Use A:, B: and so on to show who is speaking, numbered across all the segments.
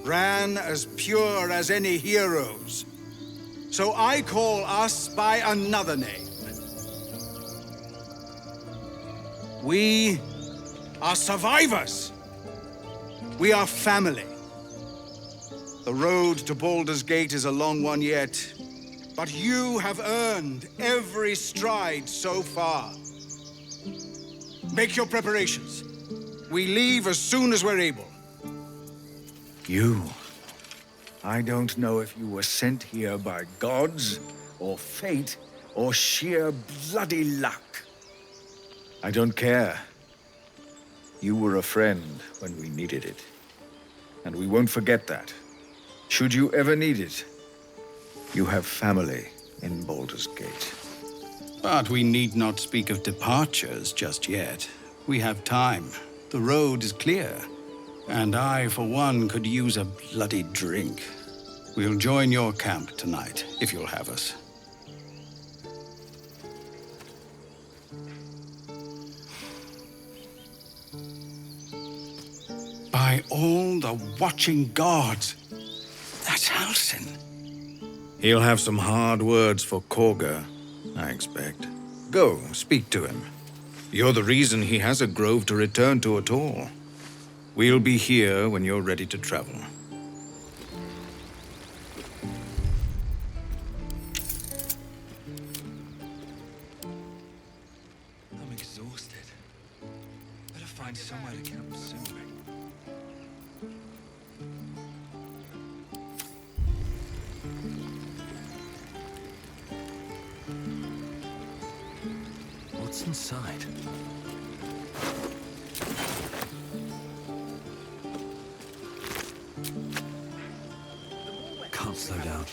A: ran as pure as any heroes. So I call us by another name. We are survivors. We are family. The road to Baldur's Gate is a long one yet, but you have earned every stride so far. Make your preparations. We leave as soon as we're able.
B: You? I don't know if you were sent here by gods, or fate, or sheer bloody luck. I don't care. You were a friend when we needed it. And we won't forget that. Should you ever need it, you have family in Baldur's Gate.
A: But we need not speak of departures just yet. We have time. The road is clear. And I, for one, could use a bloody drink. We'll join your camp tonight, if you'll have us. By all the watching gods, that's Halsin.
B: He'll have some hard words for Korga, I expect. Go, speak to him. You're the reason he has a grove to return to at all. We'll be here when you're ready to travel.
C: I'm exhausted. Better find somewhere to camp soon. What's inside? Can't slow down.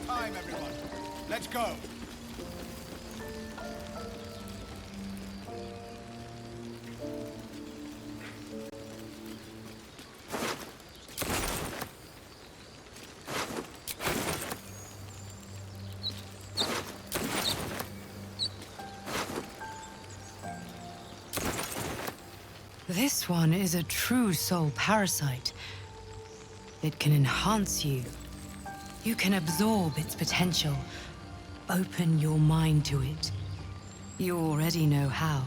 A: Time, everyone. Let's go.
D: This one is a true soul parasite. It can enhance you. You can absorb its potential. Open your mind to it. You already know how.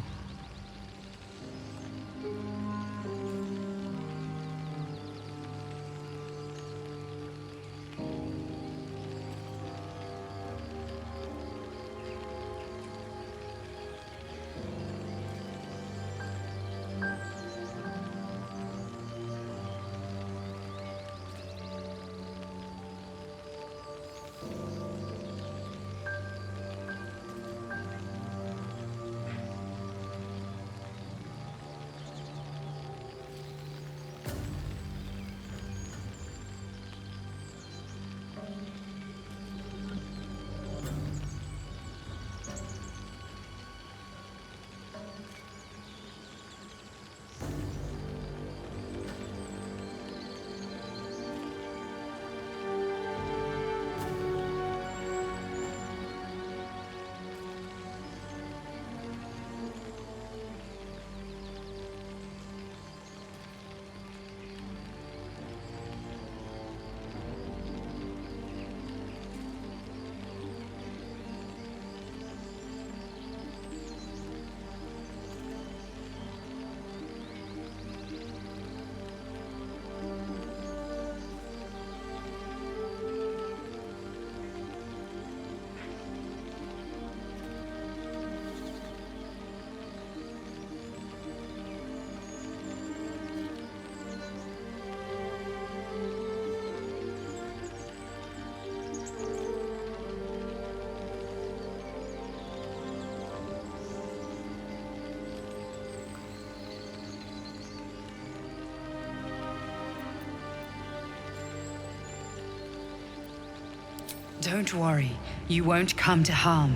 D: Don't worry. You won't come to harm.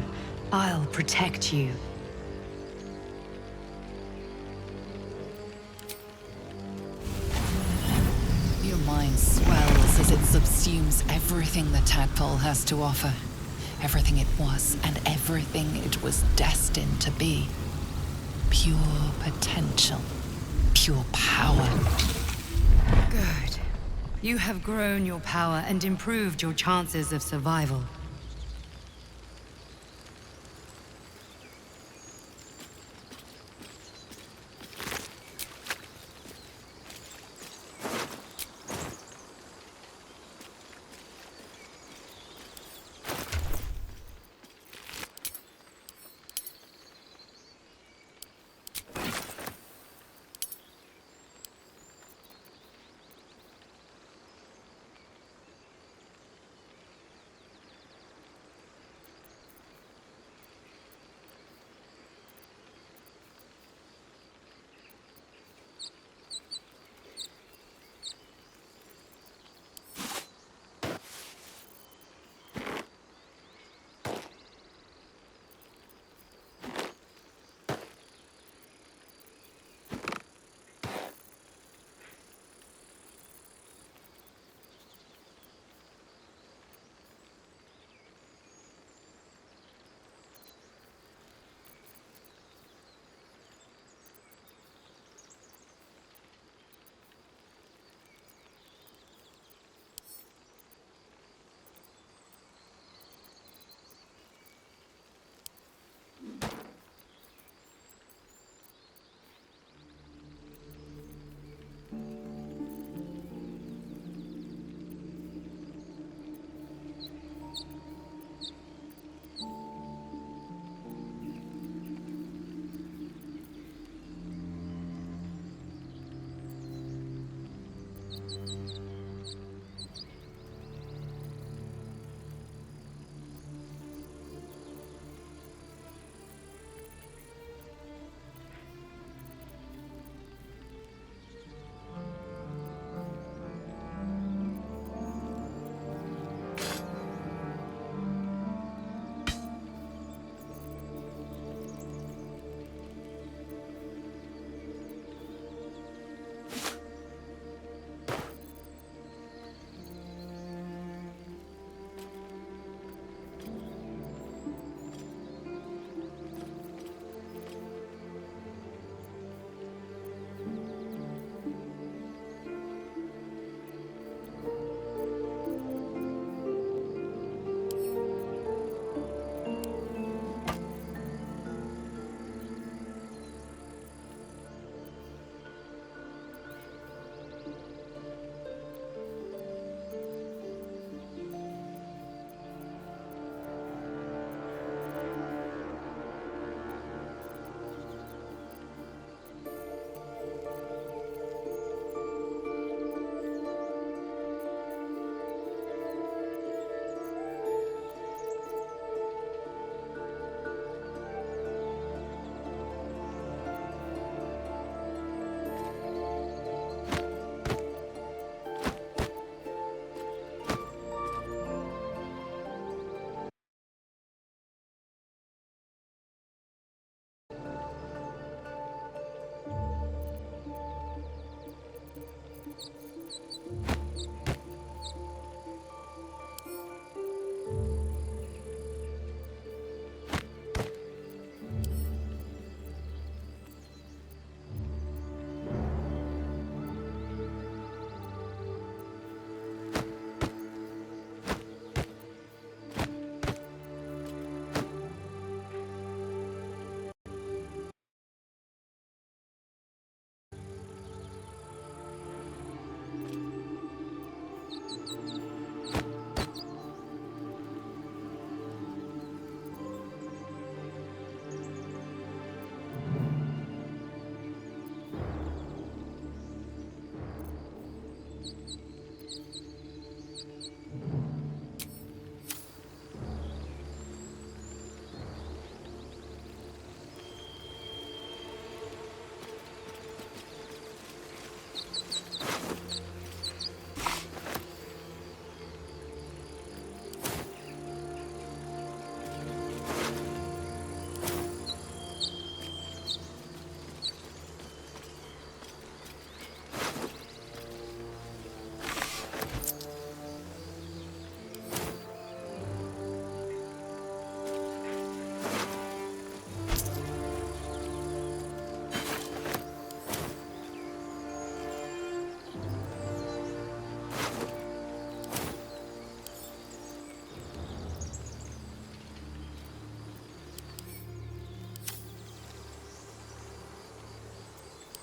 D: I'll protect you.
E: Your mind swells as it subsumes everything the tadpole has to offer. Everything it was and everything it was destined to be. Pure potential. Pure power.
D: Good. You have grown your power and improved your chances of survival.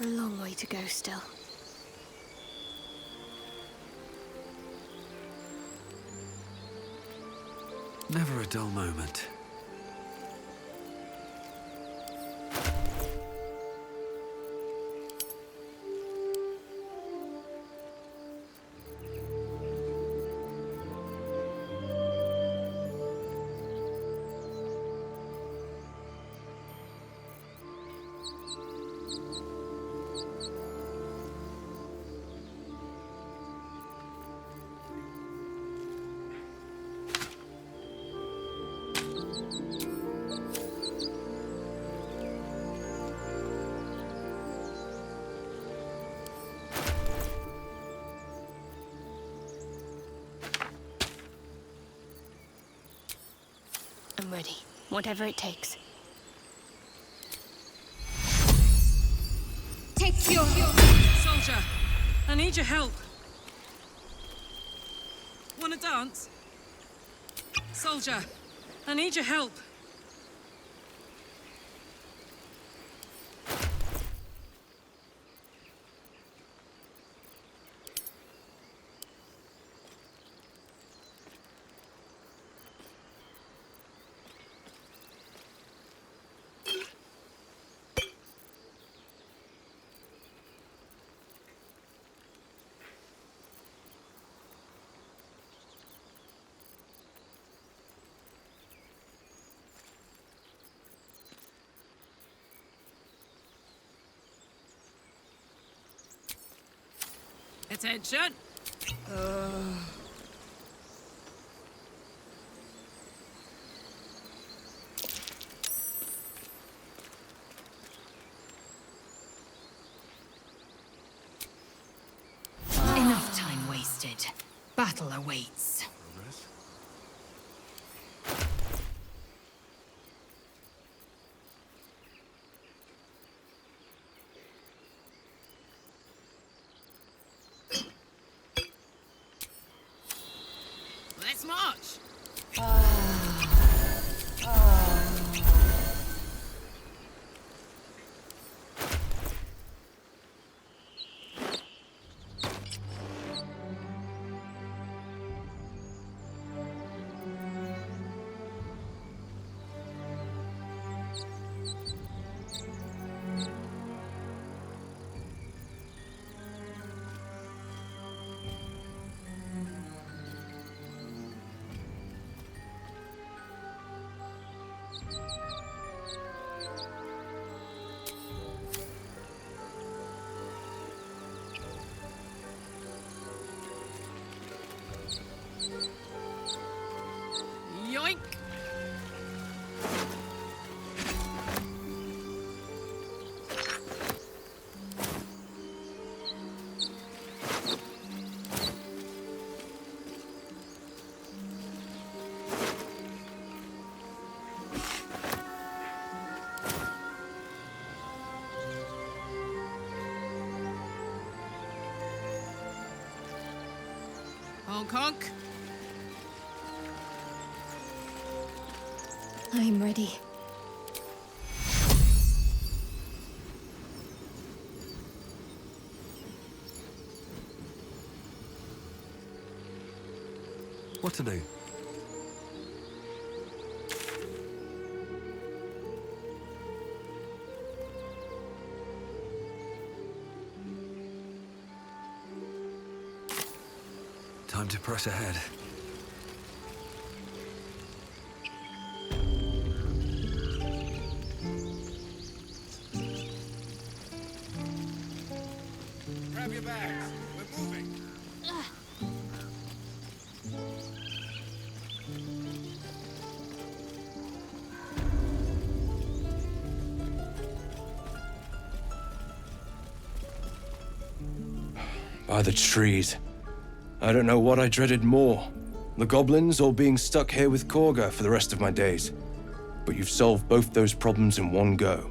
F: A long way to go still.
C: Never a dull moment.
F: I'm ready. Whatever it takes.
G: Soldier, I need your help. Wanna dance? Soldier, I need your help. Attention!
D: Enough time wasted. Battle awaits.
G: Let's march! Yoink! Honk honk!
F: I'm ready.
C: What to do? Time to press ahead.
A: Grab your bags. We're moving.
H: By the trees. I don't know what I dreaded more, the goblins or being stuck here with Korga for the rest of my days. But you've solved both those problems in one go.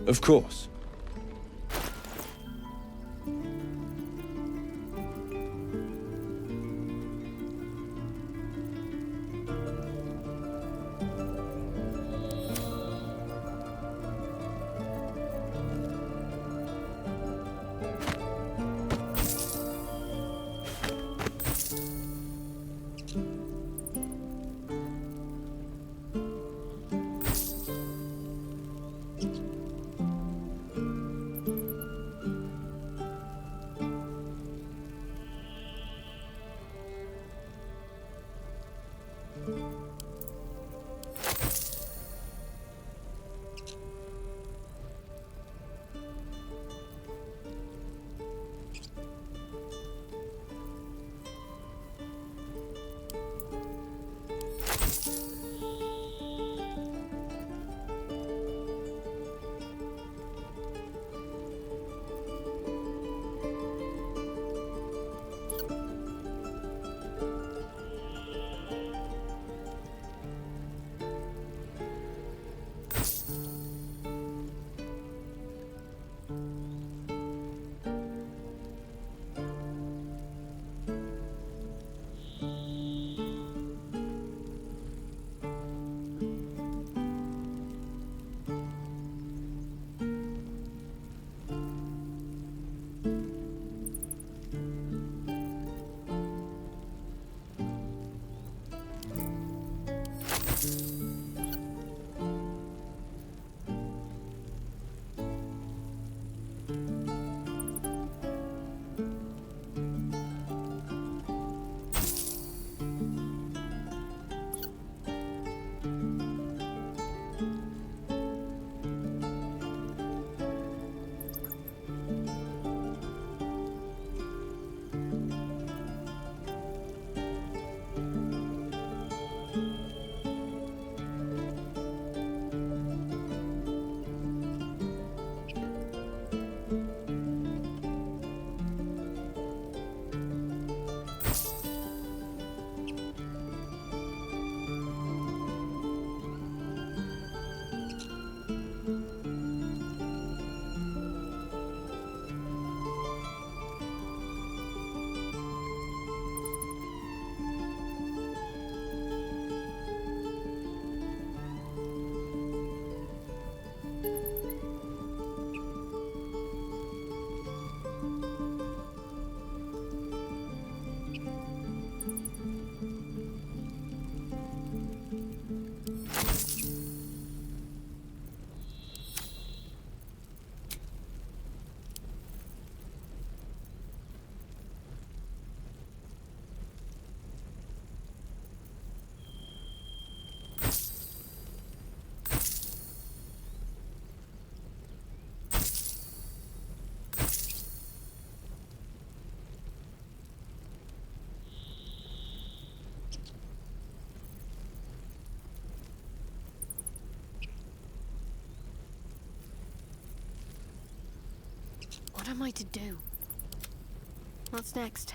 H: Of course.
F: What am I to do? What's next?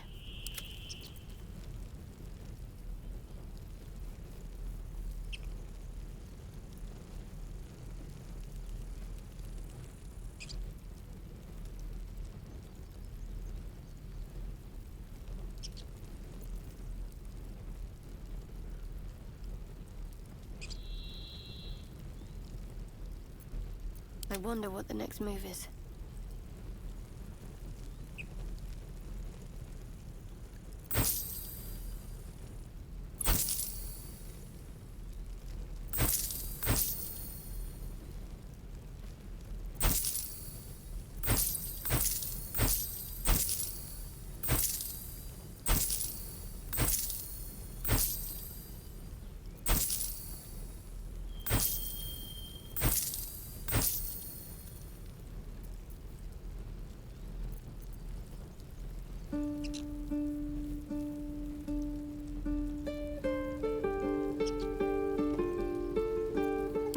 F: I wonder what the next move is.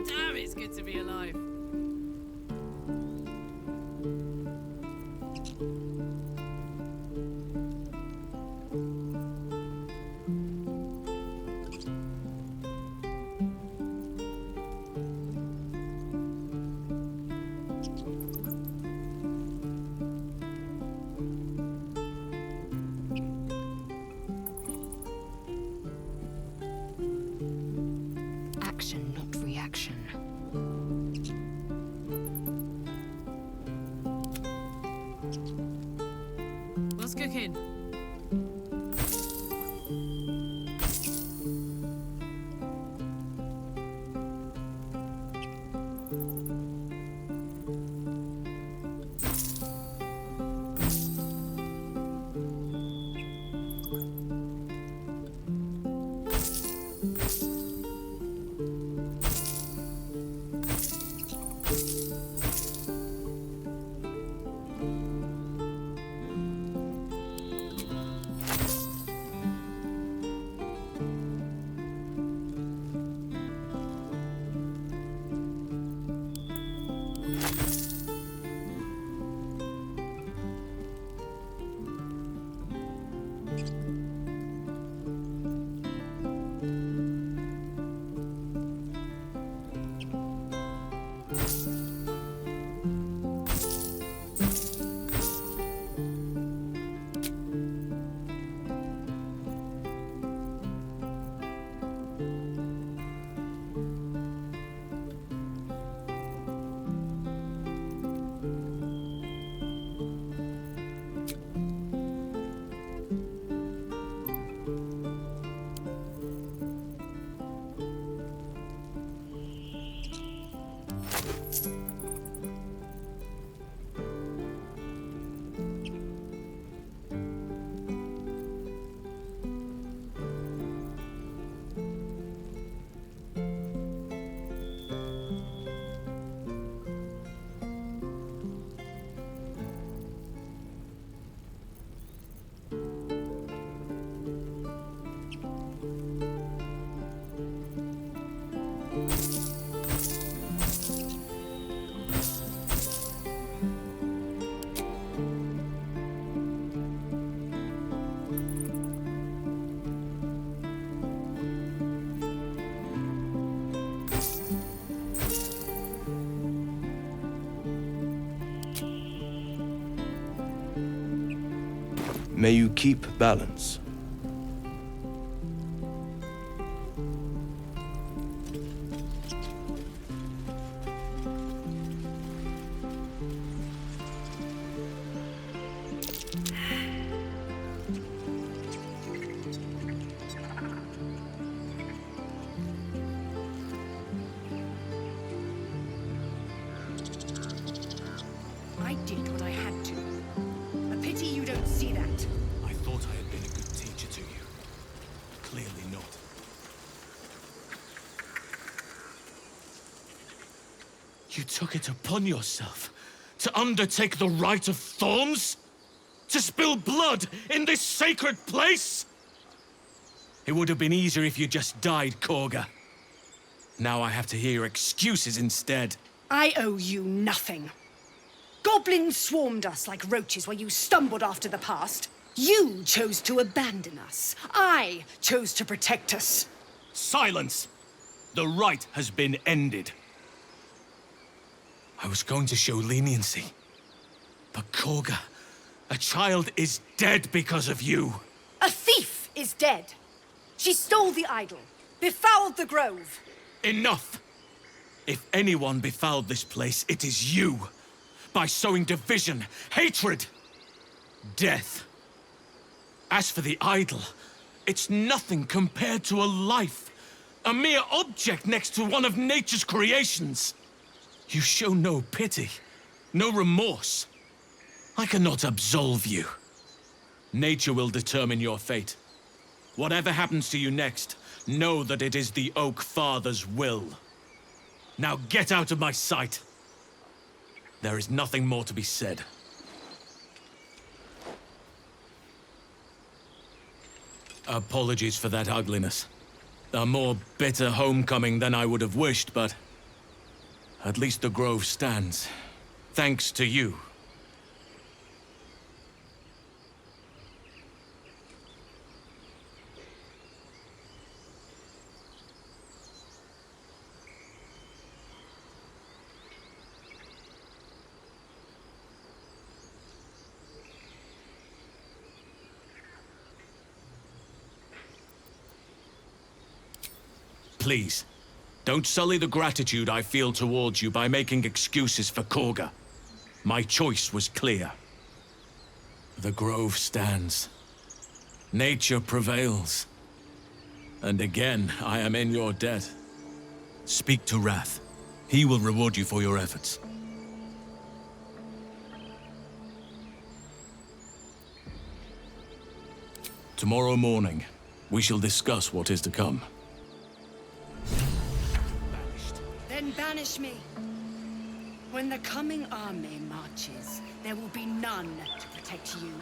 G: Damn, it's good to be alive.
D: Action, not reaction.
G: What's cooking?
H: May you keep balance.
I: I did what I had to. A pity you don't see that.
C: I thought I had been a good teacher to you. Clearly not. You took it upon yourself to undertake the rite of thorns? To spill blood in this sacred place? It would have been easier if you just died, Korga. Now I have to hear excuses instead.
I: I owe you nothing. Goblins swarmed us like roaches while you stumbled after the past. You chose to abandon us. I chose to protect us.
C: Silence! The rite has been ended. I was going to show leniency. But Korga, a child is dead because of you.
I: A thief is dead. She stole the idol, befouled the grove.
C: Enough! If anyone befouled this place, it is you. By sowing division, hatred, death. As for the idol, it's nothing compared to a life. A mere object next to one of nature's creations. You show no pity, no remorse. I cannot absolve you. Nature will determine your fate. Whatever happens to you next, know that it is the Oak Father's will. Now get out of my sight. There is nothing more to be said. Apologies for that ugliness. A more bitter homecoming than I would have wished, but at least the grove stands. Thanks to you. Please, don't sully the gratitude I feel towards you by making excuses for Korga. My choice was clear. The grove stands. Nature prevails. And again, I am in your debt. Speak to Wrath. He will reward you for your efforts. Tomorrow morning, we shall discuss what is to come.
I: Then banish me. When the coming army marches, there will be none to protect you.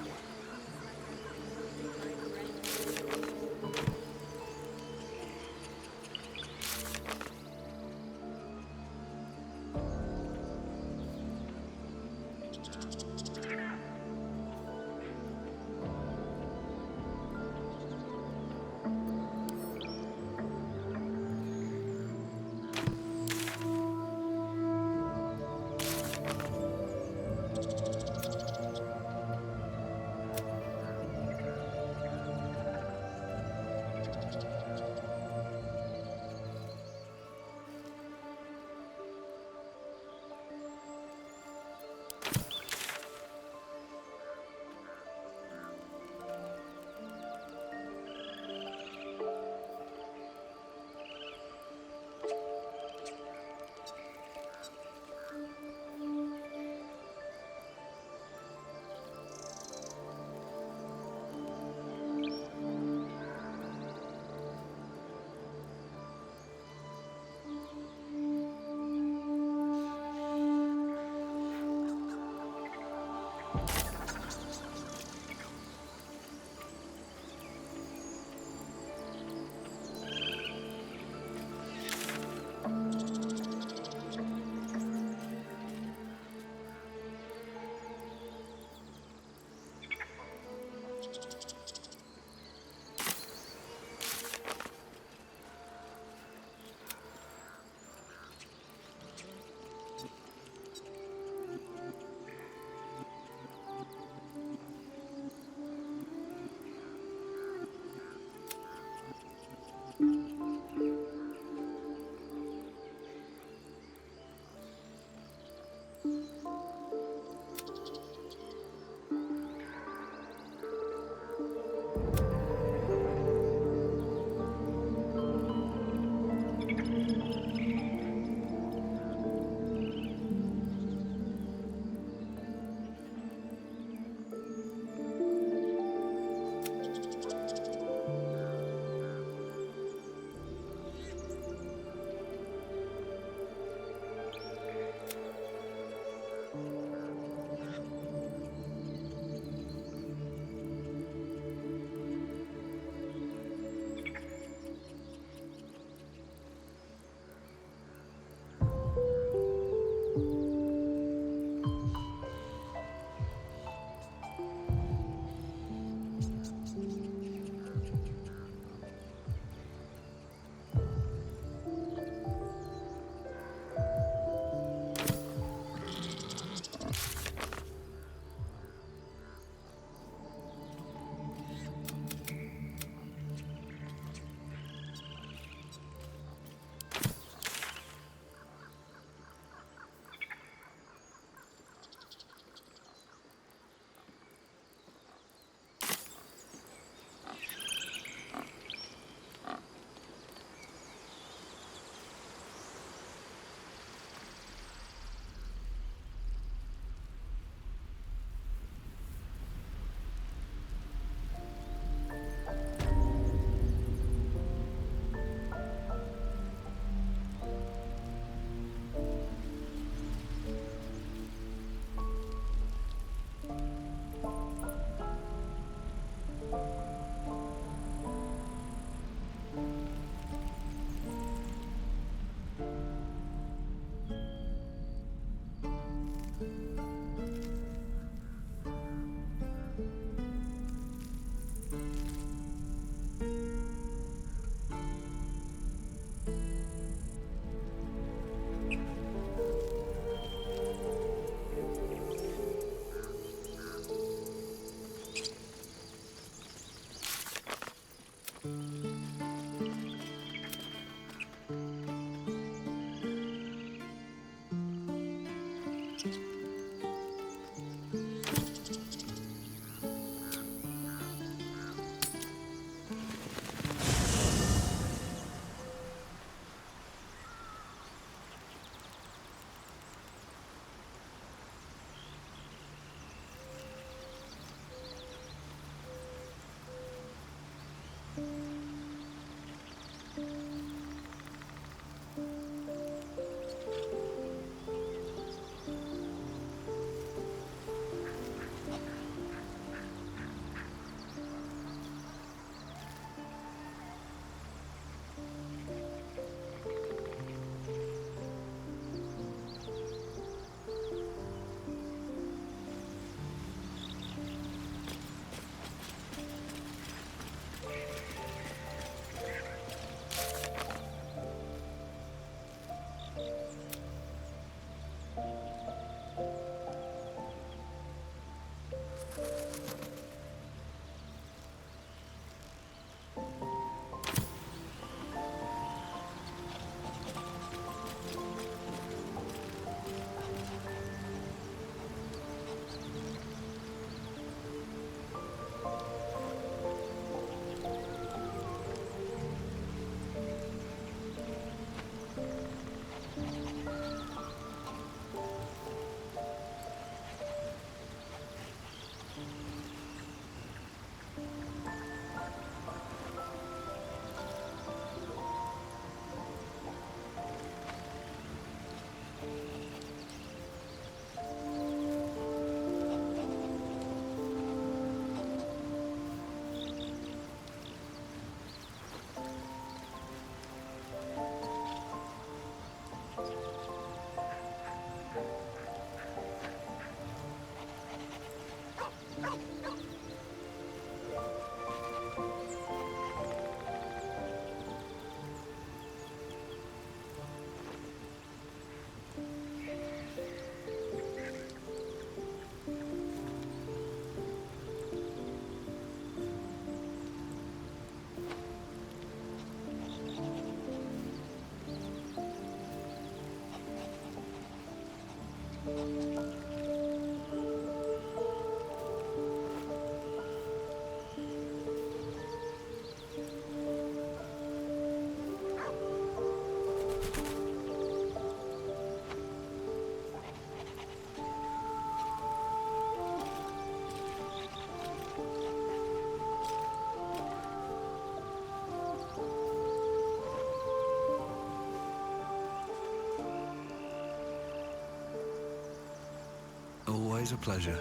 J: Always a pleasure.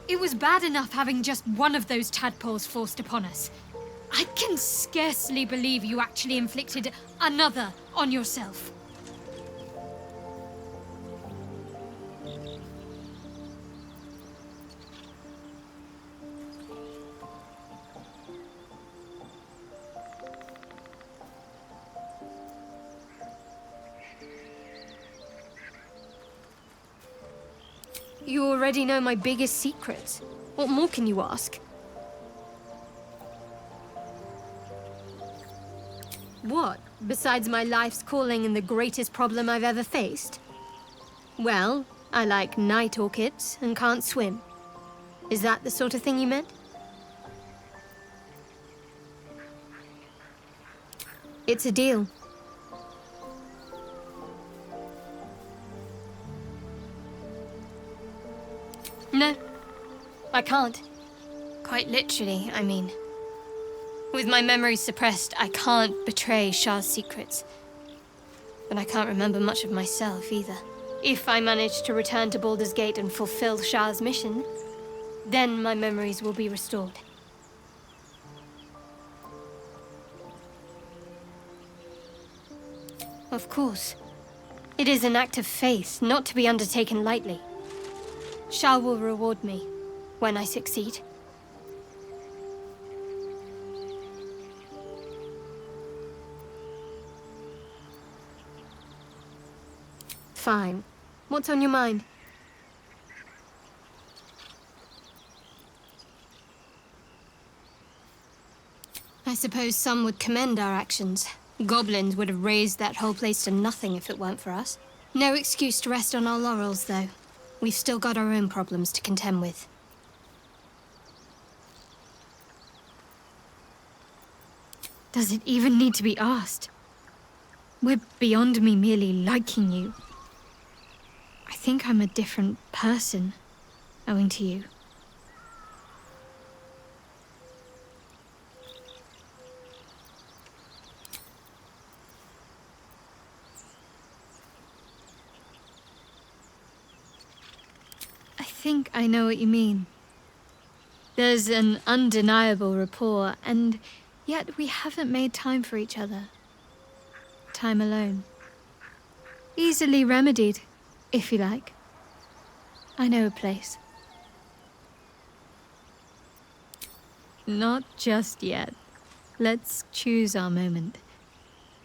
F: It was bad enough having just one of those tadpoles forced upon us. I can scarcely believe you actually inflicted another on yourself. You already know my biggest secrets. What more can you ask? What, besides my life's calling and the greatest problem I've ever faced? Well, I like night orchids and can't swim. Is that the sort of thing you meant? It's a deal. No, I can't. Quite literally, I mean. With my memories suppressed, I can't betray Shah's secrets. But I can't remember much of myself either. If I manage to return to Baldur's Gate and fulfill Shah's mission, then my memories will be restored. Of course. It is an act of faith, not to be undertaken lightly. Shah will reward me, when I succeed. Fine. What's on your mind? I suppose some would commend our actions. Goblins would have razed that whole place to nothing if it weren't for us. No excuse to rest on our laurels, though. We've still got our own problems to contend with. Does it even need to be asked? We're beyond me merely liking you. I think I'm a different person, owing to you. I think I know what you mean. There's an undeniable rapport, and yet we haven't made time for each other. Time alone. Easily remedied, if you like. I know a place. Not just yet. Let's choose our moment.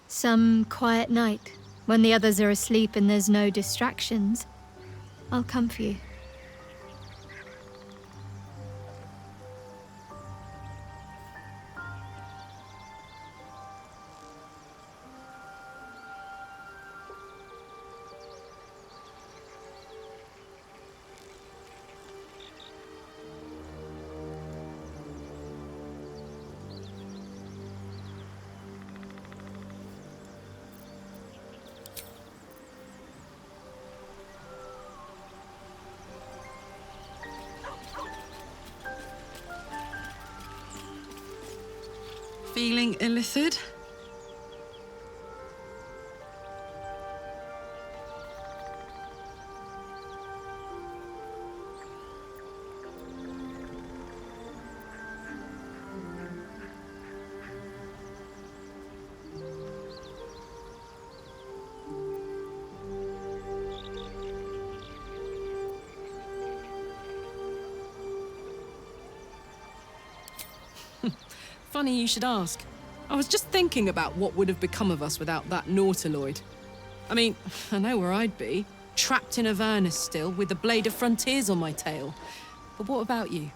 F: Some quiet night, when the others are asleep and there's no distractions, I'll come for you.
G: Feeling illithid? Funny you should ask. I was just thinking about what would have become of us without that Nautiloid. I mean, I know where I'd be. Trapped in Avernus still, with the Blade of Frontiers on my tail. But what about you?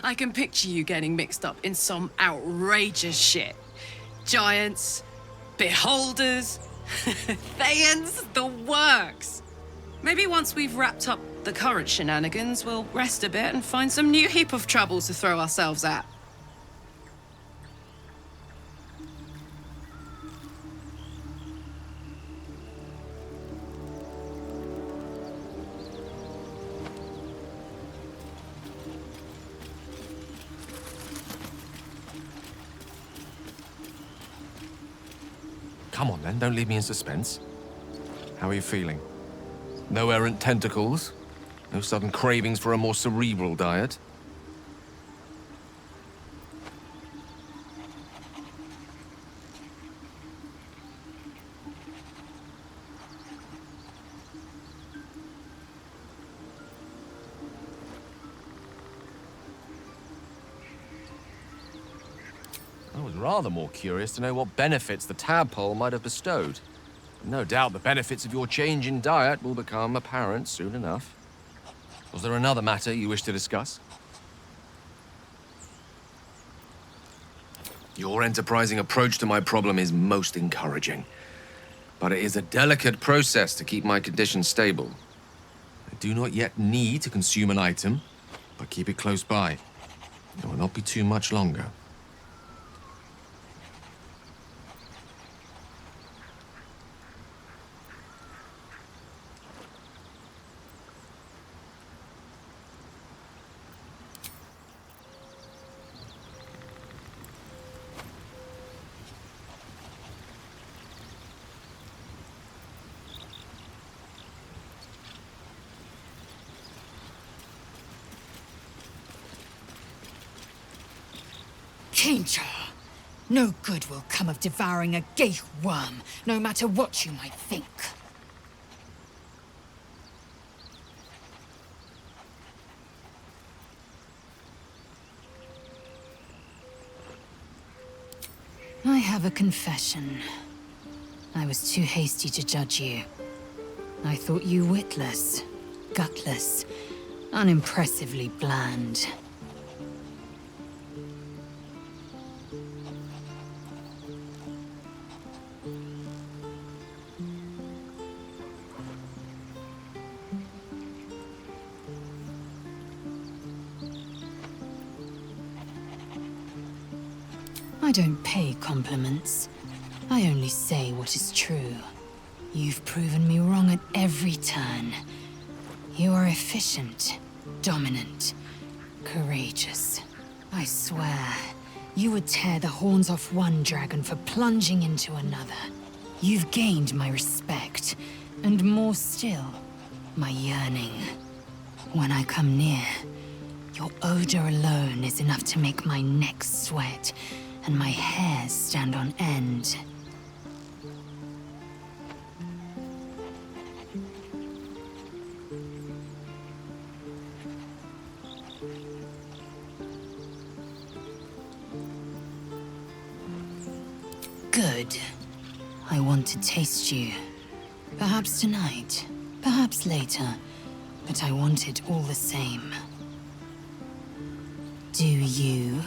G: I can picture you getting mixed up in some outrageous shit. Giants, beholders, Thayans, the works. Maybe once we've wrapped up the current shenanigans, we'll rest a bit and find some new heap of troubles to throw ourselves at.
J: Come on then, don't leave me in suspense. How are you feeling? No errant tentacles? No sudden cravings for a more cerebral diet? I was rather more curious to know what benefits the tadpole might have bestowed. No doubt the benefits of your change in diet will become apparent soon enough. Was there another matter you wish to discuss? Your enterprising approach to my problem is most encouraging. But it is a delicate process to keep my condition stable. I do not yet need to consume an item, but keep it close by. It will not be too much longer.
I: Kincha! No good will come of devouring a gay worm, no matter what you might think. I have a confession. I was too hasty to judge you. I thought you witless, gutless, unimpressively bland. I don't pay compliments. I only say what is true. You've proven me wrong at every turn. You are efficient, dominant, courageous. I swear, you would tear the horns off one dragon for plunging into another. You've gained my respect, and more still, my yearning. When I come near, your odor alone is enough to make my neck sweat and my hairs stand on end. Good. I want to taste you. Perhaps tonight, perhaps later, but I want it all the same. Do you?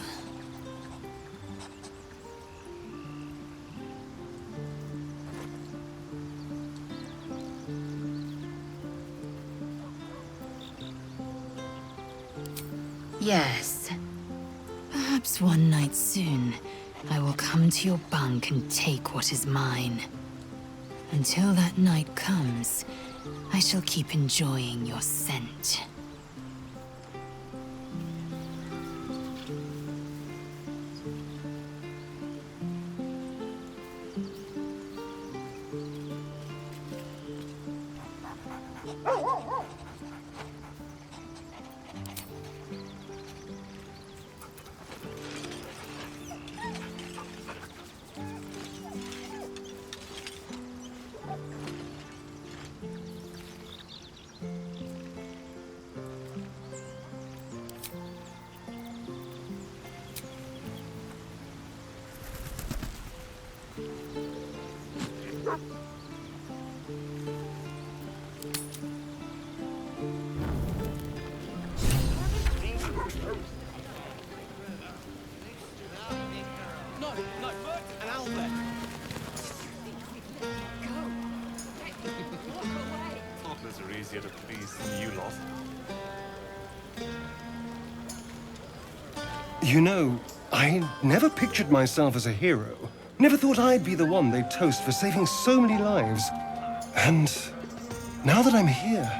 I: Yes. Perhaps one night soon, I will come to your bunk and take what is mine. Until that night comes, I shall keep enjoying your scent.
K: Are easier to please than you lot.
H: You know, I never pictured myself as a hero. Never thought I'd be the one they'd toast for saving so many lives. And now that I'm here...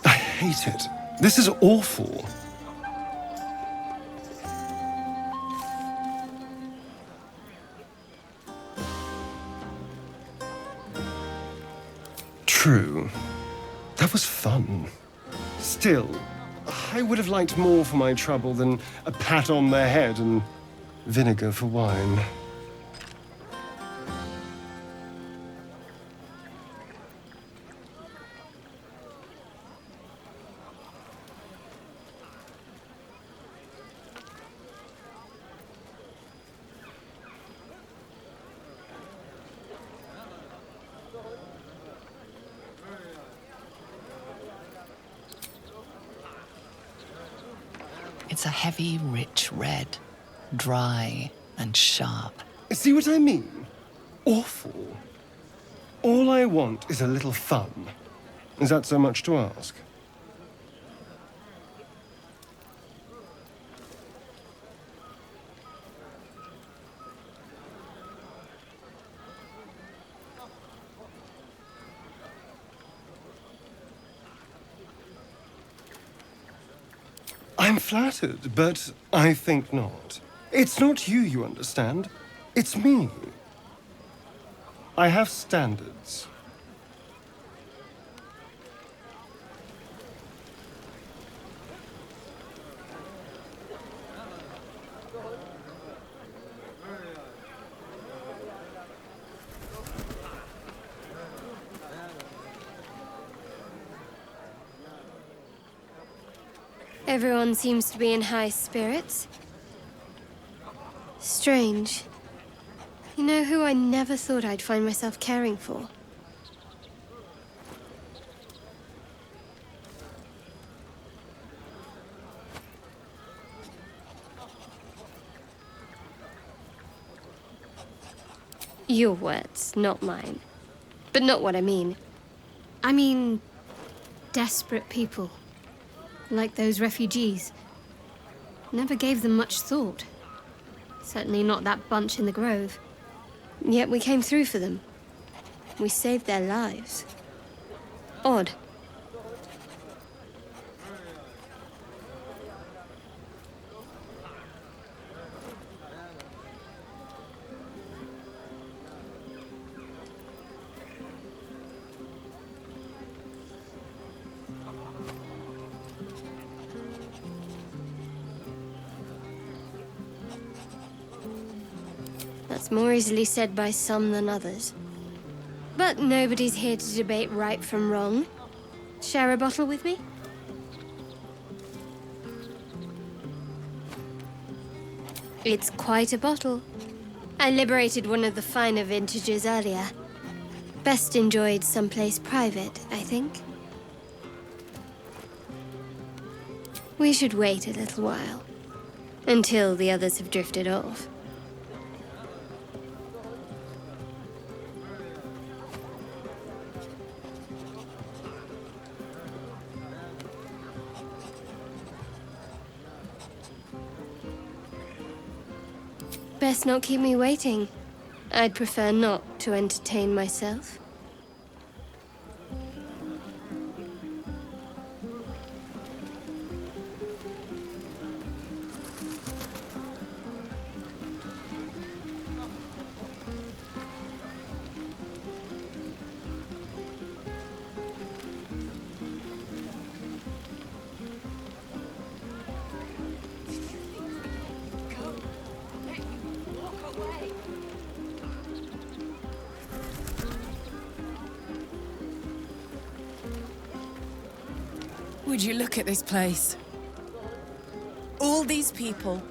H: I hate it. This is awful. True. That was fun. Still, I would have liked more for my trouble than a pat on the head and vinegar for wine.
E: It's a heavy, rich red, dry and sharp.
H: See what I mean? Awful. All I want is a little fun. Is that so much to ask? I'm flattered, but I think not. It's not you understand. It's me. I have standards.
F: Everyone seems to be in high spirits. Strange. You know who I never thought I'd find myself caring for? Your words, not mine. But not what I mean. I mean, desperate people. Like those refugees. Never gave them much thought. Certainly not that bunch in the grove. Yet we came through for them. We saved their lives. Odd. That's more easily said by some than others. But nobody's here to debate right from wrong. Share a bottle with me? It's quite a bottle. I liberated one of the finer vintages earlier. Best enjoyed someplace private, I think. We should wait a little while. Until the others have drifted off. Best not keep me waiting. I'd prefer not to entertain myself.
G: Would you look at this place? All these people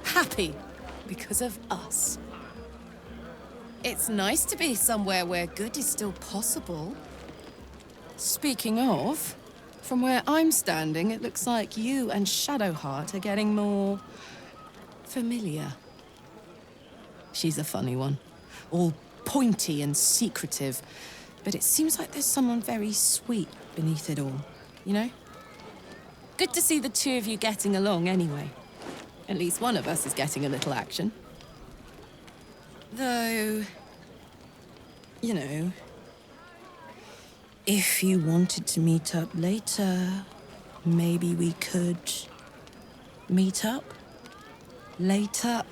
G: happy because of us. It's nice to be somewhere where good is still possible. Speaking of, from where I'm standing, it looks like you and Shadowheart are getting more familiar. She's a funny one, all pointy and secretive, but it seems like there's someone very sweet beneath it all, you know? Good to see the two of you getting along anyway. At least one of us is getting a little action. Though, you know, if you wanted to meet up later, maybe we could meet up later.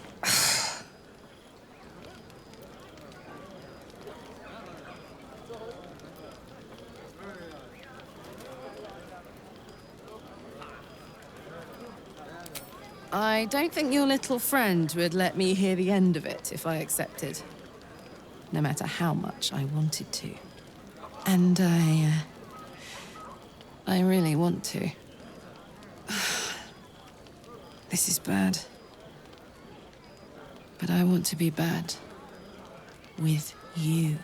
G: I don't think your little friend would let me hear the end of it if I accepted. No matter how much I wanted to. And I really want to. This is bad. But I want to be bad. With you.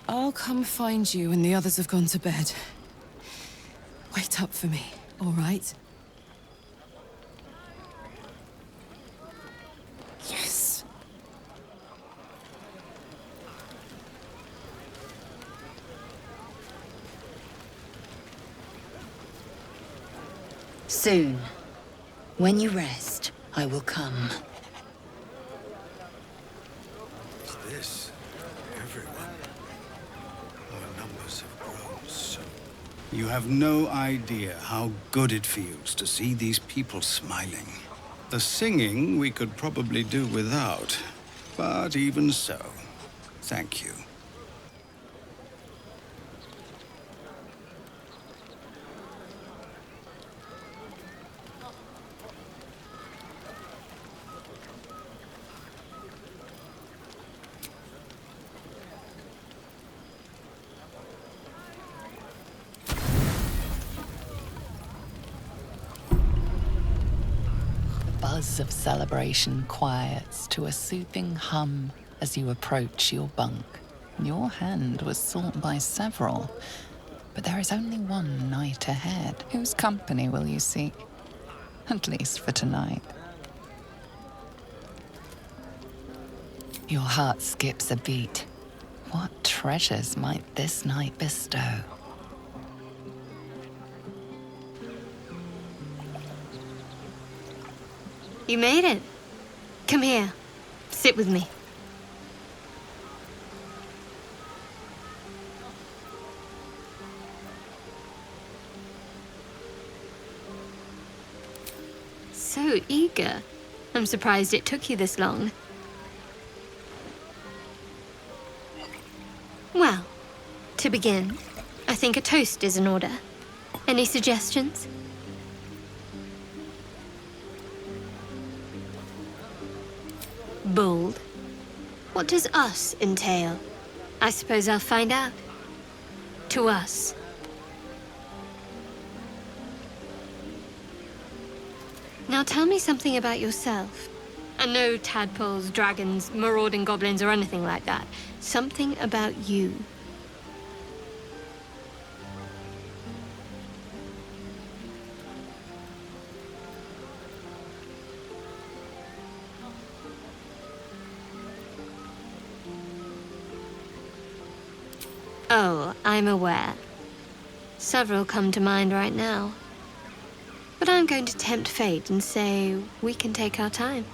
G: I'll come find you when the others have gone to bed. Wait up for me, all right? Yes.
I: Soon. When you rest, I will come.
A: What's this? Everyone. Our numbers have grown so. You have no idea how good it feels to see these people smiling. The singing we could probably do without, but even so, thank you.
E: buzz of celebration quiets to a soothing hum as you approach your bunk. Your hand was sought by several, but there is only one night ahead. Whose company will you seek? At least for tonight. Your heart skips a beat. What treasures might this night bestow?
F: You made it. Come here. Sit with me. So eager. I'm surprised it took you this long. Well, to begin, I think a toast is in order. Any suggestions? Bold. What does us entail? I suppose I'll find out. To us. Now tell me something about yourself. And no tadpoles, dragons, marauding goblins, or anything like that. Something about you. Oh, I'm aware. Several come to mind right now. But I'm going to tempt fate and say we can take our time.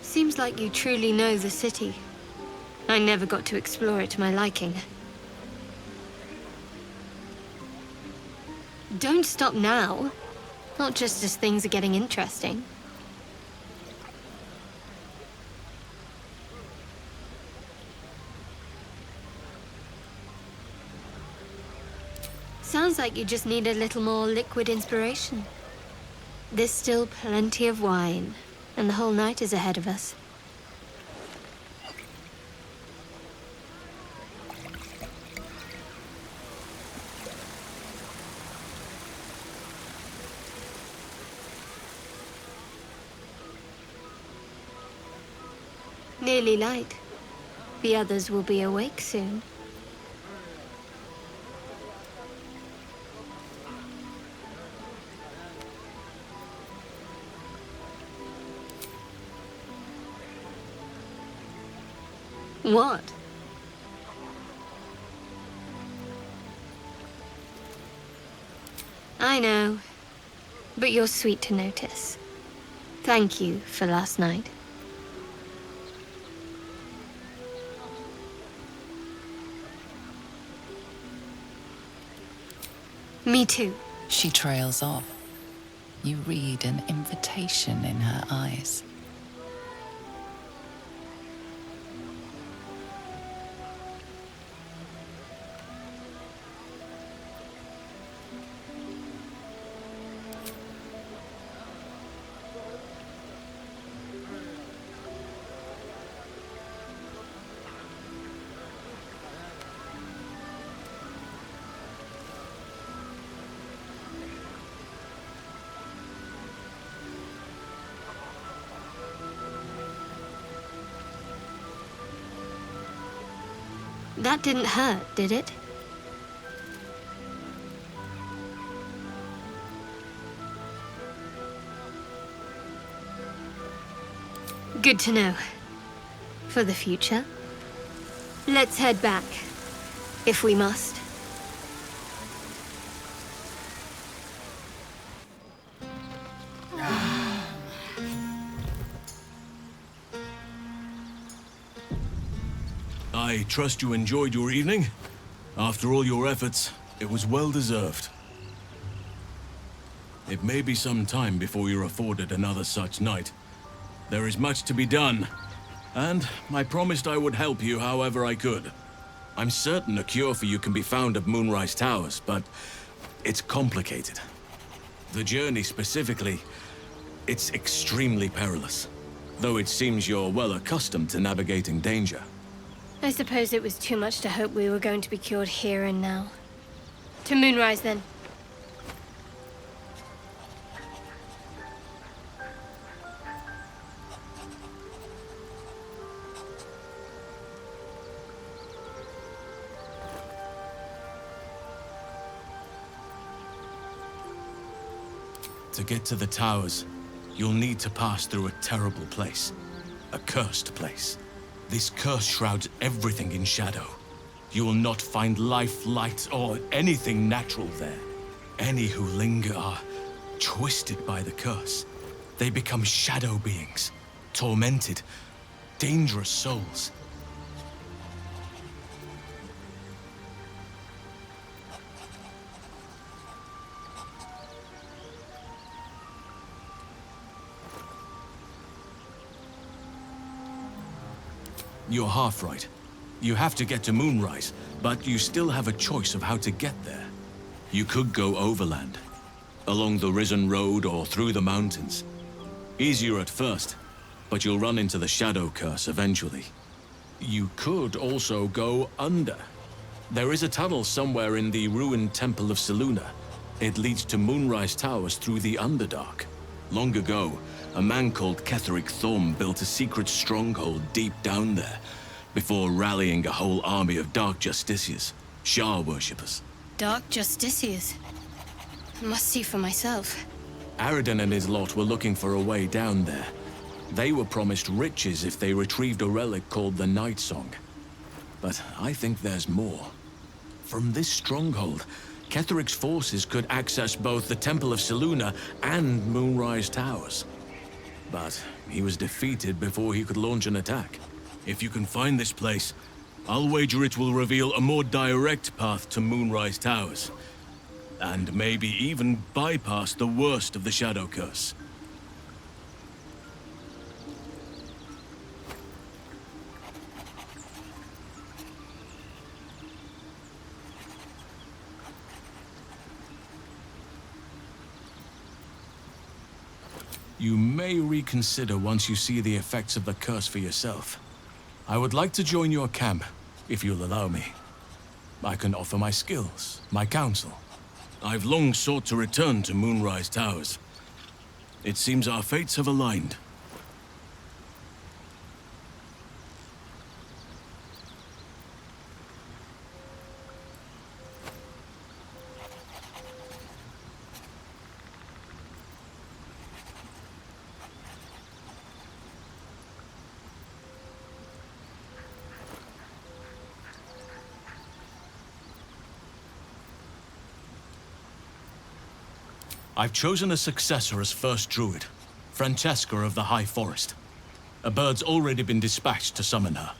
F: Seems like you truly know the city. I never got to explore it to my liking. Don't stop now. Not just as things are getting interesting. Sounds like you just need a little more liquid inspiration. There's still plenty of wine, and the whole night is ahead of us. Nearly light. The others will be awake soon. What? I know, but you're sweet to notice. Thank you for last night. Me too.
E: She trails off. You read an invitation in her eyes.
F: That didn't hurt, did it? Good to know. For the future. Let's head back, if we must.
C: I trust you enjoyed your evening. After all your efforts, it was well deserved. It may be some time before you're afforded another such night. There is much to be done, and I promised I would help you however I could. I'm certain a cure for you can be found at Moonrise Towers, but it's complicated. The journey specifically, It's extremely perilous, though it seems you're well accustomed to navigating danger.
F: I suppose it was too much to hope we were going to be cured here and now. To Moonrise, then.
C: To get to the towers, you'll need to pass through a terrible place. A cursed place. This curse shrouds everything in shadow. You will not find life, light, or anything natural there. Any who linger are twisted by the curse. They become shadow beings, tormented, dangerous souls. You're half right. You have to get to Moonrise, but you still have a choice of how to get there. You could go overland, along the Risen Road or through the mountains. Easier at first, but you'll run into the Shadow Curse eventually. You could also go under. There is a tunnel somewhere in the ruined Temple of Selûne. It leads to Moonrise Towers through the Underdark. Long ago, a man called Ketheric Thorm built a secret stronghold deep down there, before rallying a whole army of Dark Justiciars, Shah worshippers.
F: Dark Justiciars. I must see for myself.
C: Aradin and his lot were looking for a way down there. They were promised riches if they retrieved a relic called the Night Song. But I think there's more. From this stronghold, Ketheric's forces could access both the Temple of Selûne and Moonrise Towers. But he was defeated before he could launch an attack. If you can find this place, I'll wager it will reveal a more direct path to Moonrise Towers. And maybe even bypass the worst of the Shadow Curse. You may reconsider once you see the effects of the curse for yourself. I would like to join your camp, if you'll allow me. I can offer my skills, my counsel. I've long sought to return to Moonrise Towers. It seems our fates have aligned. I've chosen a successor as first druid, Francesca of the High Forest. A bird's already been dispatched to summon her.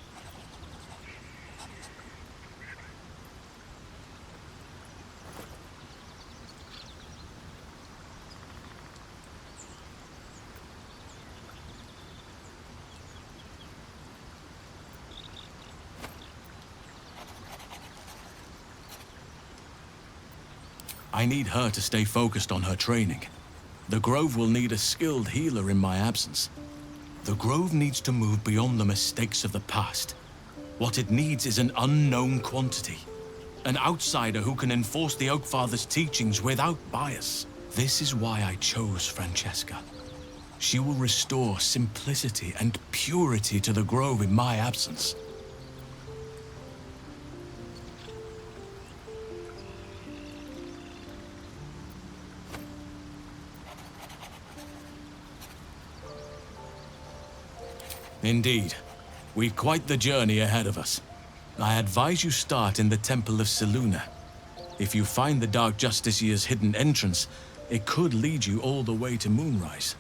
C: I need her to stay focused on her training. The Grove will need a skilled healer in my absence. The Grove needs to move beyond the mistakes of the past. What it needs is an unknown quantity. An outsider who can enforce the Oakfather's teachings without bias. This is why I chose Francesca. She will restore simplicity and purity to the Grove in my absence. Indeed. We've quite the journey ahead of us. I advise you start in the Temple of Selûne. If you find the Dark Justiciar's hidden entrance, it could lead you all the way to Moonrise.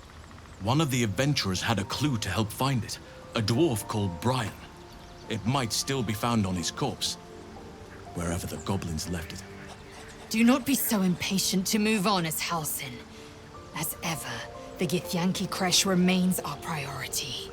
C: One of the adventurers had a clue to help find it, a dwarf called Brian. It might still be found on his corpse, wherever the goblins left it.
I: Do not be so impatient to move on as Halsin. As ever, the Githyanki Kresh remains our priority.